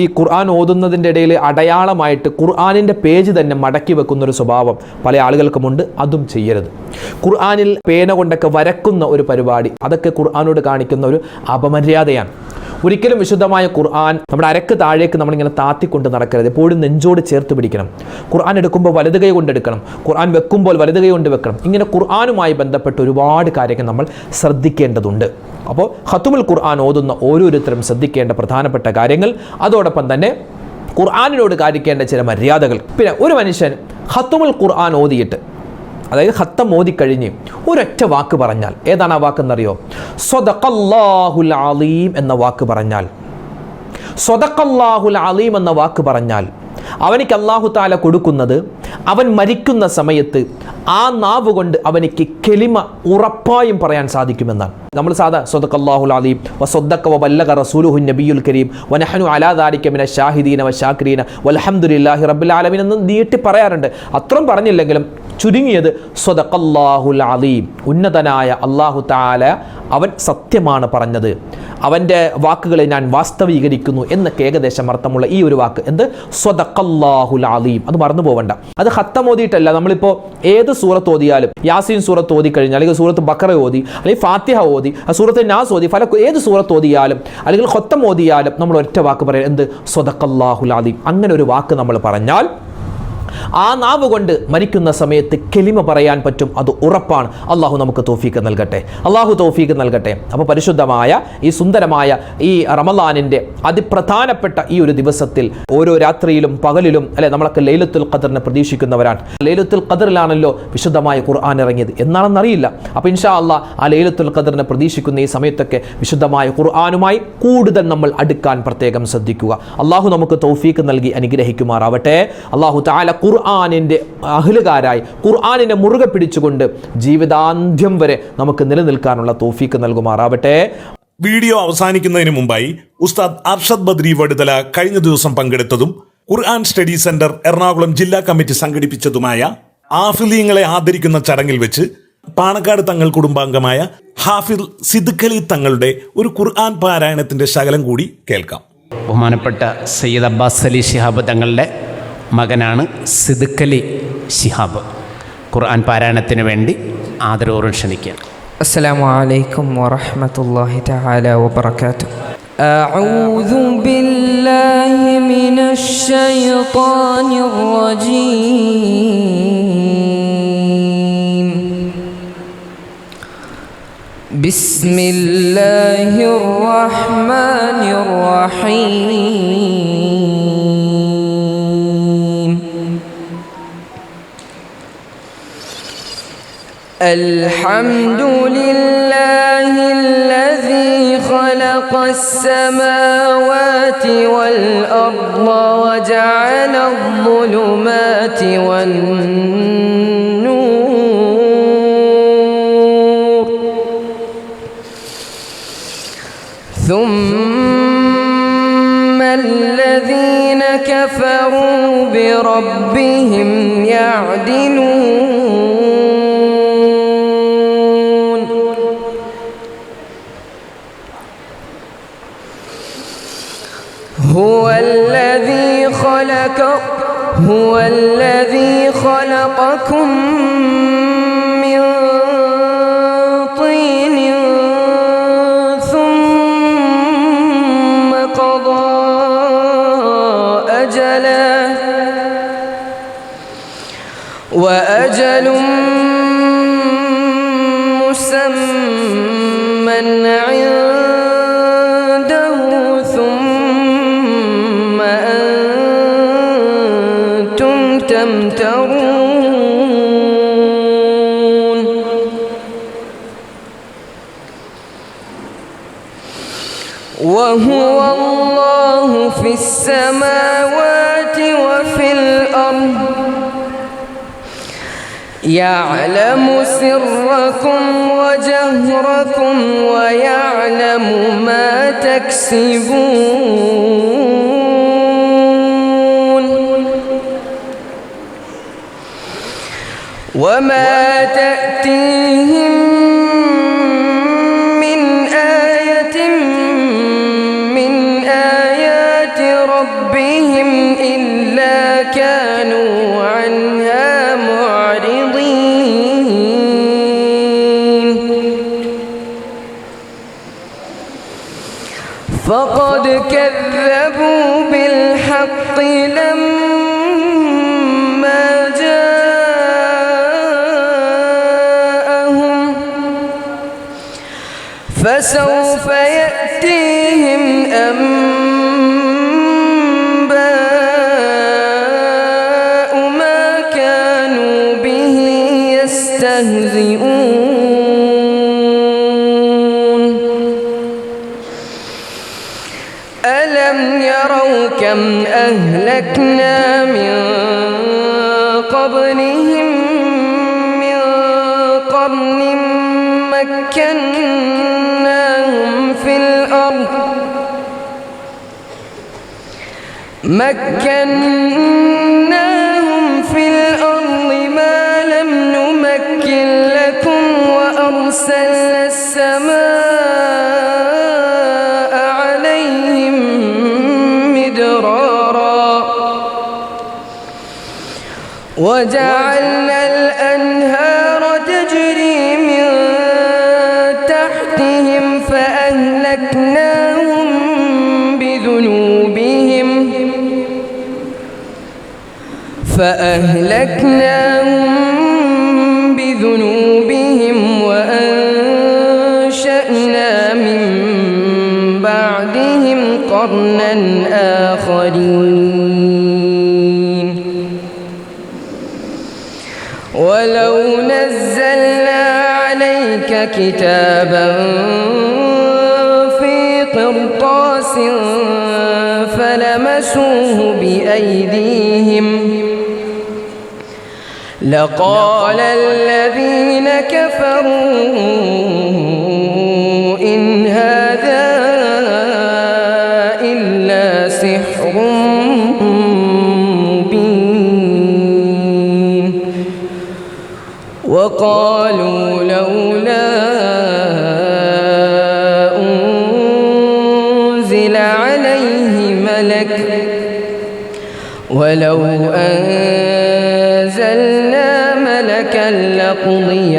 ഈ ഖുർആൻ ഓതുന്നതിൻ്റെ ഇടയിൽ അടയാളമായിട്ട് ഖുർആനിൻ്റെ പേജ് തന്നെ മടക്കി വെക്കുന്നൊരു സ്വഭാവം പല ആളുകൾക്കുമുണ്ട്. അതും ചെയ്യരുത്. ഖുർആനിൽ പേന കൊണ്ടൊക്കെ വരക്കുന്ന ഒരു പരിപാടി, അതൊക്കെ ഖുർആനോട് കാണിക്കുന്ന ഒരു അപമര്യാദയാണ്. ഒരിക്കലും വിശുദ്ധമായ ഖുർആൻ നമ്മുടെ അരക്ക് താഴേക്ക് നമ്മളിങ്ങനെ താത്തിക്കൊണ്ട് നടക്കരുത്. എപ്പോഴും നെഞ്ചോട് ചേർത്ത് പിടിക്കണം. ഖുർആൻ എടുക്കുമ്പോൾ വലത് കൈ കൊണ്ട് എടുക്കണം, ഖുർആൻ വെക്കുമ്പോൾ വലത് കൈ കൊണ്ട് വെക്കണം. ഇങ്ങനെ ഖുർആനുമായി ബന്ധപ്പെട്ട് ഒരുപാട് കാര്യങ്ങൾ നമ്മൾ ശ്രദ്ധിക്കേണ്ടതുണ്ട്. അപ്പോൾ ഖത്മുൽ ഖുർആൻ ഓതുന്ന ഓരോരുത്തരും ശ്രദ്ധിക്കേണ്ട പ്രധാനപ്പെട്ട കാര്യങ്ങൾ, അതോടൊപ്പം തന്നെ ഖുർആനിനോട് കാണിക്കേണ്ട ചില മര്യാദകൾ. പിന്നെ ഒരു മനുഷ്യൻ ഖത്മുൽ ഖുർആൻ ഓതിയിട്ട്, അതായത് ഖത്തം ഓതിക്കഴിഞ്ഞ് ഒരൊറ്റ വാക്ക് പറഞ്ഞാൽ, ഏതാണ് ആ വാക്കെന്നറിയോ? സ്വദഖല്ലാഹുൽ അലീം എന്ന വാക്ക് പറഞ്ഞാൽ, സ്വദഖല്ലാഹുൽ അലീം എന്ന വാക്ക് പറഞ്ഞാൽ അവനിക്ക് അല്ലാഹു തആല കൊടുക്കുന്നത്, അവൻ മരിക്കുന്ന സമയത്ത് ആ നാവ് കൊണ്ട് അവനിക്ക് കെലിമ ഉറപ്പായും പറയാൻ സാധിക്കുമെന്നാണ്. നമ്മൾ സാധാ സ്വദഖല്ലാഹുൽ അലീം വസ്വദ്ദഖ വബല്ലഗ റസൂലുഹു നബിയുൽ കരീം വനഹ്നു അലാ ദാലിക മിന ഷാഹിദീന വശാകിരീന വൽഹംദുലില്ലാഹി റബ്ബിൽ ആലമീൻ എന്ന് നീട്ടി പറയാറുണ്ട്. അത്രയും പറഞ്ഞില്ലെങ്കിലും ചുരുങ്ങിയത് സ്വദഖല്ലാഹുൽ അലീം, ഉന്നതനായ അല്ലാഹു തആല അവൻ സത്യമാണ് പറഞ്ഞത്, അവൻ്റെ വാക്കുകളെ ഞാൻ വാസ്തവീകരിക്കുന്നു എന്നൊക്കെ ഏകദേശം അർത്ഥമുള്ള ഈ ഒരു വാക്ക്, എന്ത്? സ്വദഖല്ലാഹുൽ അലീം. അത് മറന്നു പോവണ്ട. അത് ഖത്തം ഓതിയിട്ടല്ല. നമ്മളിപ്പോൾ ഏത് സൂറത്ത് ഓതിയാലും, യാസീൻ സൂറത്ത് ഓതി കഴിഞ്ഞാൽ, അല്ലെങ്കിൽ സൂറത്ത് ബഖറ ഓതി, അല്ലെങ്കിൽ ഫാത്തിഹ ഓതി, സൂറത്ത് നാസ് ഓതി, ഏത് സൂറത്ത് ഓതിയാലും അല്ലെങ്കിൽ ഖത്തം ഓതിയാലും നമ്മൾ ഒറ്റ വാക്ക് പറയാം, എന്ത്? സ്വദഖല്ലാഹുൽ അലീം. അങ്ങനെ ഒരു വാക്ക് നമ്മൾ പറഞ്ഞാൽ ആ നാവ് കൊണ്ട് മരിക്കുന്ന സമയത്ത് കെലിമ പറയാൻ പറ്റും. അത് ഉറപ്പാണ്. അള്ളാഹു നമുക്ക് തൗഫീഖ് നൽകട്ടെ. അള്ളാഹു തൗഫീഖ് നൽകട്ടെ. അപ്പോൾ പരിശുദ്ധമായ ഈ സുന്ദരമായ ഈ റമളാനിൻ്റെ അതിപ്രധാനപ്പെട്ട ഈ ഒരു ദിവസത്തിൽ ഓരോ രാത്രിയിലും പകലിലും അല്ലെ നമ്മളൊക്കെ ലൈലത്തുൽ ഖദറിനെ പ്രതീക്ഷിക്കുന്നവരാണ്. ലൈലത്തുൽ ഖദറിലാണല്ലോ വിശുദ്ധമായ ഖുർആൻ ഇറങ്ങിയത്. എന്നാണെന്നറിയില്ല. അപ്പോൾ ഇൻഷാ അള്ളാഹ് ആ ലൈലത്തുൽ ഖദറിനെ പ്രതീക്ഷിക്കുന്ന ഈ സമയത്തൊക്കെ വിശുദ്ധമായ ഖുർആനുമായി കൂടുതൽ നമ്മൾ അടുക്കാൻ പ്രത്യേകം ശ്രദ്ധിക്കുക. അള്ളാഹു നമുക്ക് തൗഫീഖ് നൽകി അനുഗ്രഹിക്കുമാറാവട്ടെ. അള്ളാഹു തആല ഖുർആനിൻ്റെ അഹ്ലുകാരായി ഖുർആനിനെ മുറുകെ പിടിച്ചുകൊണ്ട് ജീവിതാന്ത്യം വരെ നമുക്ക് നിലനിൽക്കാനുള്ള തൗഫീഖ് നൽകുമാറാവട്ടെ. വീഡിയോ അവസാനിക്കുന്നതിന് മുമ്പായി ഉസ്താദ് അർഷദ് ബദ്രി വടുതല കഴിഞ്ഞ ദിവസം പങ്കെടുത്തതും ഖുർആൻ സ്റ്റഡി സെന്റർ എറണാകുളം ജില്ലാ കമ്മിറ്റി സംഘടിപ്പിച്ചതുമായ ആഫിലീങ്ങളെ ആദരിക്കുന്ന ചടങ്ങിൽ വെച്ച് പാണക്കാട് തങ്ങൾ കുടുംബാംഗമായ ഹാഫിൽ സിദ്ഖലി തങ്ങളുടെ ഒരു ഖുർആൻ പാരായണത്തിന്റെ ശകലം കൂടി കേൾക്കാം. ബഹുമാനപ്പെട്ട സയ്യിദ് അബ്ബാസ് അലി ശിഹാബ് തങ്ങളുടെ മകനാണ് സിദ്ഖലി ശിഹാബ്. ഖുർആൻ പാരായണത്തിന് വേണ്ടി ആദരവോറും ക്ഷണിക്കുക. അസ്സലാമു അലൈക്കും വറഹ്മത്തുള്ളാഹി തആല വബറകാതുഹു. അഊദു ബില്ലാഹി മിനശ് ശൈത്വാനിർ റജീം. ബിസ്മില്ലാഹിർ റഹ്മാനിർ റഹീം. الحمد لله الذي خلق السماوات والأرض وجعل الظلمات والنور ثم الذين كفروا بربهم يعدلون. هو الذي خلقكم من طين ثم قضى أجلا وأجل مسمى عنده ثم أنتم تمترون. وهو الله في السماوات وفي الأرض يعلم سركم وجهركم ويعلم ما تكسبون. وما تأتيهم من آية من آيات ربهم كانوا عنها معرضين فقد كذبوا بالحق لما جاءهم فسوف يأتيهم أنباء ما كانوا به يستهزئون ألم يروا كم أهلكنا من قبلهم من قرن مكناهم في الأرض ما لم نمكن لكم وأرسلنا السماء عليهم مدرارا وجعلنا الأنهار تجري من تحتهم فأهلكناهم بذنوبهم وأنشأنا من بعدهم قرنا آخرين ولو نزلنا عليك كتابا في قرطاس فلمسوه بأيديهم لقال الذين كفروا إن هذا إلا سحر مبين وقالوا لولا أنزل عليه ملك ولو أنزلنا ملكا لقضي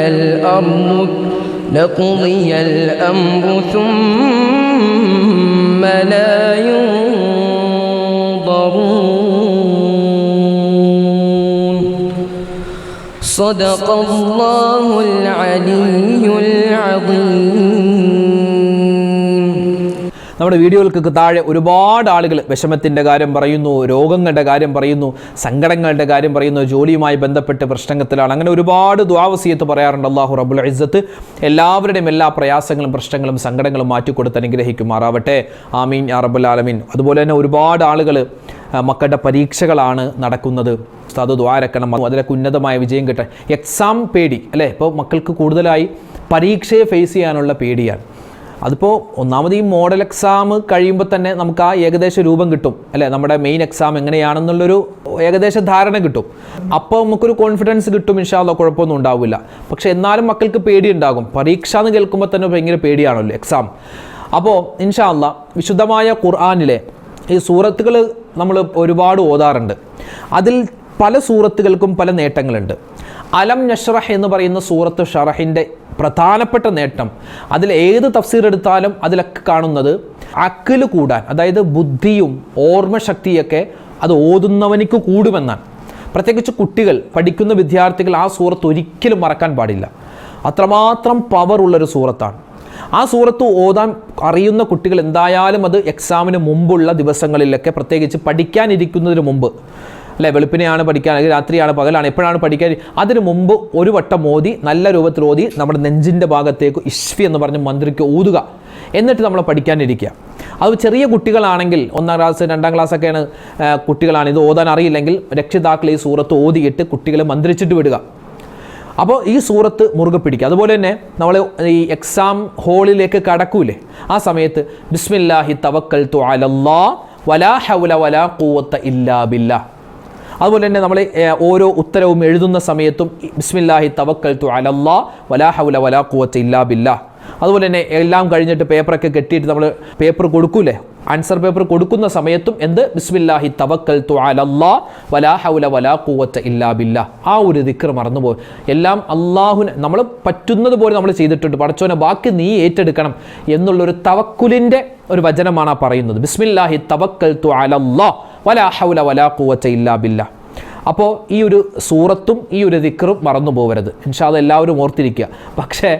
الأمر ثم لا ينظرون صدق الله العلي العظيم. നമ്മുടെ വീഡിയോകൾക്ക് താഴെ ഒരുപാട് ആളുകൾ വിഷമത്തിൻ്റെ കാര്യം പറയുന്നു, രോഗങ്ങളുടെ കാര്യം പറയുന്നു, സങ്കടങ്ങളുടെ കാര്യം പറയുന്നു, ജോലിയുമായി ബന്ധപ്പെട്ട് പ്രശ്നത്തിലാണ്. അങ്ങനെ ഒരുപാട് ദുആവസിയത്ത് പറയാറുണ്ട്. അല്ലാഹു റബ്ബുൽ ഇസ്സത്ത് എല്ലാവരുടെയും എല്ലാ പ്രയാസങ്ങളും പ്രശ്നങ്ങളും സങ്കടങ്ങളും മാറ്റിക്കൊടുത്ത് അനുഗ്രഹിക്കുമാറാവട്ടെ. ആമീൻ യാ റബ്ബൽ ആലമീൻ. അതുപോലെ തന്നെ ഒരുപാട് ആളുകൾ മക്കളുടെ പരീക്ഷകളാണ് നടക്കുന്നത്. ഉസ്താദ് ദുആ ഇറക്കണം, അതിലൊക്കെ ഉന്നതമായ വിജയം കിട്ടാൻ. എക്സാം പേടി അല്ലേ? ഇപ്പോൾ മക്കൾക്ക് കൂടുതലായി പരീക്ഷയെ ഫേസ് ചെയ്യാനുള്ള പേടിയാണ്. അതിപ്പോൾ ഒന്നാമത് ഈ മോഡൽ എക്സാം കഴിയുമ്പോൾ തന്നെ നമുക്ക് ആ ഏകദേശ രൂപം കിട്ടും അല്ലേ? നമ്മുടെ മെയിൻ എക്സാം എങ്ങനെയാണെന്നുള്ളൊരു ഏകദേശ ധാരണ കിട്ടും. അപ്പോൾ നമുക്കൊരു കോൺഫിഡൻസ് കിട്ടും, ഇൻഷാ അല്ലാഹ് കുഴപ്പമൊന്നും ഉണ്ടാവില്ല. പക്ഷേ എന്നാലും മക്കൾക്ക് പേടി ഉണ്ടാകും. പരീക്ഷ എന്ന് കേൾക്കുമ്പോൾ തന്നെ ഭയങ്കര പേടിയാണല്ലോ എക്സാം. അപ്പോൾ ഇൻഷാ അല്ലാഹ് വിശുദ്ധമായ ഖുർആനിലെ ഈ സൂറത്തുകൾ നമ്മൾ ഒരുപാട് ഓതാറുണ്ട്. അതിൽ പല സൂറത്തുകൾക്കും പല നേട്ടങ്ങളുണ്ട്. അലം നശ്റഹ് എന്ന് പറയുന്ന സൂറത്ത് ഷറഹിൻ്റെ പ്രധാനപ്പെട്ട നേട്ടം, അതിൽ ഏത് തഫ്സീർ എടുത്താലും അതിലൊക്കെ കാണുന്നത് അഖിൽ കൂടാൻ, അതായത് ബുദ്ധിയും ഓർമ്മശക്തിയൊക്കെ അത് ഓതുന്നവനിക്ക് കൂടുമെന്നാണ്. പ്രത്യേകിച്ച് കുട്ടികൾ, പഠിക്കുന്ന വിദ്യാർത്ഥികൾ ആ സൂറത്ത് ഒരിക്കലും മറക്കാൻ പാടില്ല. അത്രമാത്രം പവർ ഉള്ളൊരു സൂറത്താണ്. ആ സൂറത്ത് ഓതാൻ അറിയുന്ന കുട്ടികൾ എന്തായാലും അത് എക്സാമിന് മുമ്പുള്ള ദിവസങ്ങളിലൊക്കെ, പ്രത്യേകിച്ച് പഠിക്കാനിരിക്കുന്നതിന് മുമ്പ് അല്ലേ, വെളുപ്പിനെയാണ് പഠിക്കാൻ, അല്ലെങ്കിൽ രാത്രിയാണ്, പകലാണ്, എപ്പോഴാണ് പഠിക്കാൻ, അതിന് മുമ്പ് ഒരു വട്ടം ഓതി, നല്ല രൂപത്തിൽ ഓതി നമ്മുടെ നെഞ്ചിൻ്റെ ഭാഗത്തേക്ക് ഇഷ്ഫി എന്ന് പറഞ്ഞ് മന്ത്രിക്ക് ഊതുക. എന്നിട്ട് നമ്മൾ പഠിക്കാനിരിക്കുക. അത് ചെറിയ കുട്ടികളാണെങ്കിൽ, 1ാം ക്ലാസ് 2ാം ക്ലാസ്സൊക്കെയാണ് കുട്ടികളാണ്, ഇത് ഓതാൻ അറിയില്ലെങ്കിൽ രക്ഷിതാക്കൾ ഈ സൂറത്ത് ഓതിയിട്ട് കുട്ടികളെ മന്ത്രിച്ചിട്ട് വിടുക. അപ്പോൾ ഈ സൂറത്ത് മുറുകെ പിടിക്കുക. അതുപോലെ തന്നെ നമ്മൾ ഈ എക്സാം ഹോളിലേക്ക് കടക്കൂലേ, ആ സമയത്ത് ബിസ്മില്ലാഹി തവക്കൽതു അലല്ലാഹ് വലാ ഹൗല വലാ ഖുവത ഇല്ലാ ബില്ലാഹ്. അതുപോലെ തന്നെ നമ്മൾ ഓരോ ഉത്തരവും എഴുതുന്ന സമയത്തും ബിസ്മില്ലാഹി തവക്കൽതു അലല്ലാഹ് വലാ ഹൗല വലാ ഖുവത ഇല്ലാ ബില്ലാഹ്. അതുപോലെ തന്നെ എല്ലാം കഴിഞ്ഞിട്ട് പേപ്പറൊക്കെ കെട്ടിയിട്ട് നമ്മൾ പേപ്പർ കൊടുക്കൂലേ ആൻസർ പേപ്പർ കൊടുക്കുന്ന സമയത്തും എന്ത് ബിസ്മില്ലാഹി തവക്കൽതു അലല്ലാഹ് വലാ ഹൗല വലാ ഖുവത ഇല്ലാ ബില്ലാഹ് ആ ഒരു ദിക്ർ മറന്നുപോയി. എല്ലാം അള്ളാഹുവിനെ നമ്മൾ പറ്റുന്നത് പോലെ നമ്മൾ ചെയ്തിട്ടുണ്ട്. പടച്ചോനെ ബാക്കി നീ ഏറ്റെടുക്കണം എന്നുള്ളൊരു തവക്കുലിൻ്റെ ഒരു വചനമാണ് ആ പറയുന്നത്. ബിസ്മില്ലാഹി തവക്കൽതു അലല്ലാഹ് വലാ ഹൗല വലാ ഖുവത ഇല്ലാ ബില്ലാഹ്. അപ്പോൾ ഈ ഒരു സൂറത്തും ഈ ഒരു ദിക്റും മറന്നു പോകരുത്. ഇൻഷാ അല്ലാഹ് എല്ലാവരും ഓർത്തിരിക്കുക. പക്ഷേ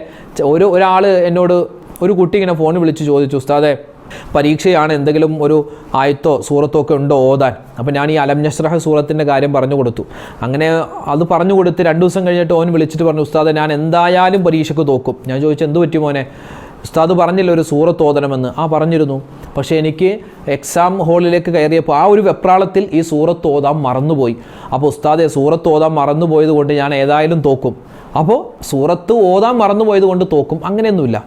ഒരാൾ എന്നോട് ഒരു കുട്ടി ഇങ്ങനെ ഫോണിൽ വിളിച്ച് ചോദിച്ചു, ഉസ്താദെ പരീക്ഷയാണ്, എന്തെങ്കിലും ഒരു ആയത്തോ സൂറത്തോ ഒക്കെ ഉണ്ടോ ഓതാൻ? അപ്പോൾ ഞാൻ ഈ അലം നശ്റഹ് സൂറത്തിൻ്റെ കാര്യം പറഞ്ഞു കൊടുത്തു. അങ്ങനെ അത് പറഞ്ഞു കൊടുത്ത് 2 ദിവസം കഴിഞ്ഞിട്ട് ഓൻ വിളിച്ചിട്ട് പറഞ്ഞു, ഉസ്താദെ ഞാൻ എന്തായാലും പരീക്ഷയ്ക്ക് തോക്കും. ഞാൻ ചോദിച്ചു, എന്ത് പറ്റി മോനെ? ഉസ്താദ് പറഞ്ഞില്ല ഒരു സൂറത്ത് ഓതണമെന്ന്. പറഞ്ഞിരുന്നു, പക്ഷേ എനിക്ക് എക്സാം ഹാളിലേക്ക് കയറിയപ്പോൾ ആ ഒരു വെപ്രാളത്തിൽ ഈ സൂറത്ത് ഓതാൻ മറന്നുപോയി. അപ്പോൾ ഉസ്താദെ സൂറത്ത് ഓതാൻ മറന്നുപോയത് കൊണ്ട് ഞാൻ ഏതായാലും തോക്കും. അപ്പോൾ സൂറത്ത് ഓതാൻ മറന്നുപോയത് കൊണ്ട് തോക്കും അങ്ങനെയൊന്നുമില്ല.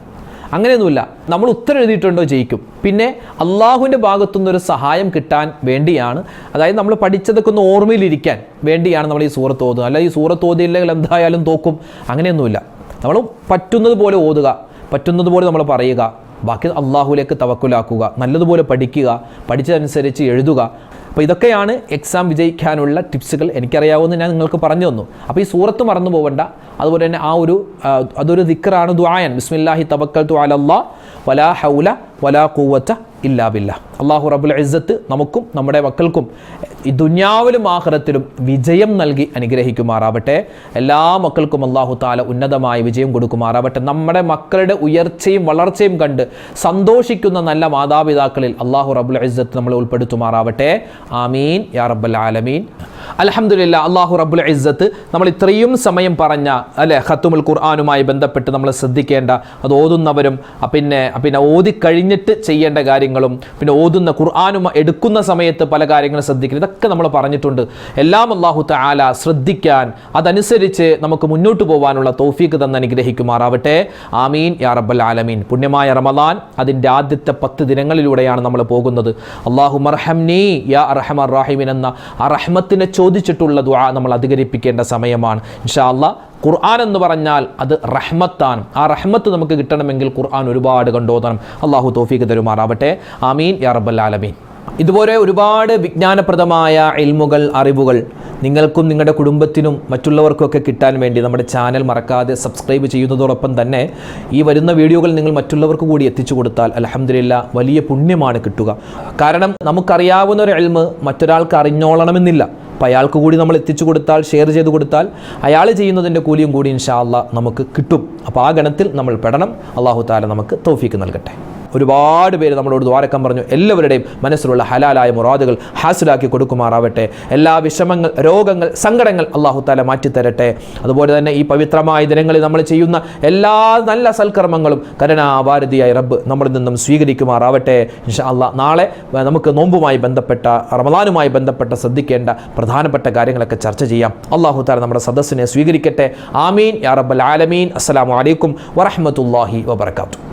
നമ്മൾ ഉത്തരം എഴുതിയിട്ടുണ്ടോ ജയിക്കും. പിന്നെ അള്ളാഹുവിൻ്റെ ഭാഗത്തുനിന്നൊരു സഹായം കിട്ടാൻ വേണ്ടിയാണ്, അതായത് നമ്മൾ പഠിച്ചതൊക്കെ ഒന്ന് ഓർമ്മയിലിരിക്കാൻ വേണ്ടിയാണ് നമ്മൾ ഈ സൂറത്ത് ഓതുക. അല്ല ഈ സൂറത്ത് ഓതിയില്ലെങ്കിൽ എന്തായാലും തോക്കും അങ്ങനെയൊന്നുമില്ല. നമ്മൾ പറ്റുന്നത് പോലെ ഓതുക, പറ്റുന്നത് പോലെ നമ്മൾ പറയുക, ബാക്കി അള്ളാഹുലേക്ക് തവക്കുലാക്കുക, നല്ലതുപോലെ പഠിക്കുക, പഠിച്ചതനുസരിച്ച് എഴുതുക. അപ്പോൾ ഇതൊക്കെയാണ് എക്സാം വിജയിക്കാനുള്ള ടിപ്സുകൾ. എനിക്കറിയാവുന്ന ഞാൻ നിങ്ങൾക്ക് പറഞ്ഞു തന്നു. അപ്പോൾ ഈ സൂറത്ത് മറന്നു പോകണ്ട. അതുപോലെ തന്നെ അതൊരു ദിക്റാണ്, ദുആയാണ്. ബിസ്മില്ലാഹി തവക്കൽതു അലല്ലാഹ് വലാ ഹൗല വലാ ഖുവത ഇല്ലാ ബില്ലാഹ്. അല്ലാഹു റബ്ബുൽ ഇസ്സത്ത് നമുക്കും നമ്മുടെ മക്കൾക്കും ഈ ദുനിയാവിലും ആഖിറത്തിലും വിജയം നൽകി അനുഗ്രഹിക്കുമാറാവട്ടെ. എല്ലാ മക്കൾക്കും അല്ലാഹു തആല ഉന്നതമായ വിജയം കൊടുക്കുമാറാവട്ടെ. നമ്മുടെ മക്കളുടെ ഉയർച്ചയും വളർച്ചയും കണ്ട് സന്തോഷിക്കുന്ന നല്ല മാതാപിതാക്കളിൽ അല്ലാഹു റബ്ബുൽ ഇസ്സത്ത് നമ്മളെ ഉൾപ്പെടുത്തുമാറാവട്ടെ. ആമീൻ യാ റബ്ബൽ ആലമീൻ. അൽഹംദുലില്ലാഹ്. അല്ലാഹു റബ്ബുൽ ഇസ്സത്ത് നമ്മൾ ഇത്രയും സമയം പറഞ്ഞ ഖത്തുമുൽ ഖുർആനുമായി ബന്ധപ്പെട്ട് നമ്മൾ ശ്രദ്ധിക്കേണ്ട, അത് ഓതുന്നവരും പിന്നെ ഓതിക്കഴിഞ്ഞിട്ട് ചെയ്യേണ്ട കാര്യങ്ങളും, പിന്നെ ഓതുന്ന ഖുർആനും എടുക്കുന്ന സമയത്ത് പല കാര്യങ്ങളും ശ്രദ്ധിക്കണം, ഇതൊക്കെ നമ്മൾ പറഞ്ഞിട്ടുണ്ട്. എല്ലാം അല്ലാഹു തആല ശ്രദ്ധിക്കാൻ, അതനുസരിച്ച് നമുക്ക് മുന്നോട്ട് പോകാനുള്ള തൗഫീഖ് തന്ന് അനുഗ്രഹിക്കുമാറാവട്ടെ. ആമീൻ യാ റബ്ബൽ ആലമീൻ. പുണ്യമായ റമദാൻ അതിൻ്റെ ആദ്യത്തെ 10 ദിനങ്ങളിലൂടെയാണ് നമ്മൾ പോകുന്നത്. അല്ലാഹുമ്മർഹംനി യാ അർഹമർ റഹീമീൻ എന്ന ആ റഹ്മത്തിനെ ചോദിച്ചിട്ടുള്ള ദുആ നമ്മൾ അധികരിപ്പിക്കേണ്ട സമയമാണ്. ഇൻഷാ അല്ലാഹ് ഖുർആൻ എന്ന് പറഞ്ഞാൽ അത് റഹ്മത്താണ്. ആ റഹ്മത്ത് നമുക്ക് കിട്ടണമെങ്കിൽ ഖുർആൻ ഒരുപാട് കണ്ടോതണം. അല്ലാഹു തൗഫീഖ് തരുമാറാവട്ടെ. ആമീൻ യാ റബ്ബൽ ആലമീൻ. ഇതുപോലെ ഒരുപാട് വിജ്ഞാനപ്രദമായ ഇൽമുകൾ, അറിവുകൾ നിങ്ങൾക്കും നിങ്ങളുടെ കുടുംബത്തിനും മറ്റുള്ളവർക്കൊക്കെ കിട്ടാൻ വേണ്ടി നമ്മുടെ ചാനൽ മറക്കാതെ സബ്സ്ക്രൈബ് ചെയ്യുന്നതോടൊപ്പം തന്നെ ഈ വരുന്ന വീഡിയോകൾ നിങ്ങൾ മറ്റുള്ളവർക്ക് കൂടി എത്തിച്ചു കൊടുത്താൽ അൽഹംദുലില്ലാഹ് വലിയ പുണ്യമാണ് കിട്ടുക. കാരണം നമുക്കറിയാവുന്ന ഒരു ഇൽമ് മറ്റൊരാൾക്ക് അറിഞ്ഞോളണമെന്നില്ല. അപ്പോൾ അയാൾക്ക് കൂടി നമ്മൾ എത്തിച്ചു കൊടുത്താൽ, ഷെയർ ചെയ്ത് കൊടുത്താൽ അയാൾ ചെയ്യുന്നതിൻ്റെ കൂലിയും കൂടി ഇൻഷാ അല്ലാഹ് നമുക്ക് കിട്ടും. അപ്പോൾ ആ ഗണത്തിൽ നമ്മൾ പെടണം. അല്ലാഹു തആല നമുക്ക് തൗഫീഖ് നൽകട്ടെ. ഒരുപാട് പേര് നമ്മളോട് ദ്വാരക്കം പറഞ്ഞു. എല്ലാവരുടെയും മനസ്സിലുള്ള ഹലാലായ മുറാദുകൾ ഹാസിലാക്കി കൊടുക്കുമാറാവട്ടെ. എല്ലാ വിഷമങ്ങൾ, രോഗങ്ങൾ, സങ്കടങ്ങൾ അല്ലാഹു തആല മാറ്റിത്തരട്ടെ. അതുപോലെ തന്നെ ഈ പവിത്രമായ ദിനങ്ങളിൽ നമ്മൾ ചെയ്യുന്ന എല്ലാ നല്ല സൽക്കർമ്മങ്ങളും കരുണാഭാരതിയായ റബ്ബ് നമ്മളിൽ നിന്നും സ്വീകരിക്കുമാറാവട്ടെ. ഇൻഷാ അല്ലാഹ് നാളെ നമുക്ക് നോമ്പുമായി ബന്ധപ്പെട്ട, റമദാനുമായി ബന്ധപ്പെട്ട ശ്രദ്ധിക്കേണ്ട പ്രധാനപ്പെട്ട കാര്യങ്ങളൊക്കെ ചർച്ച ചെയ്യാം. അല്ലാഹു തആല നമ്മുടെ സദസ്സിനെ സ്വീകരിക്കട്ടെ. ആമീൻ യാ റബ്ബൽ ആലമീൻ. അസ്സലാമു അലൈക്കും വറഹ്മത്തുള്ളാഹി വബറകാതുഹു.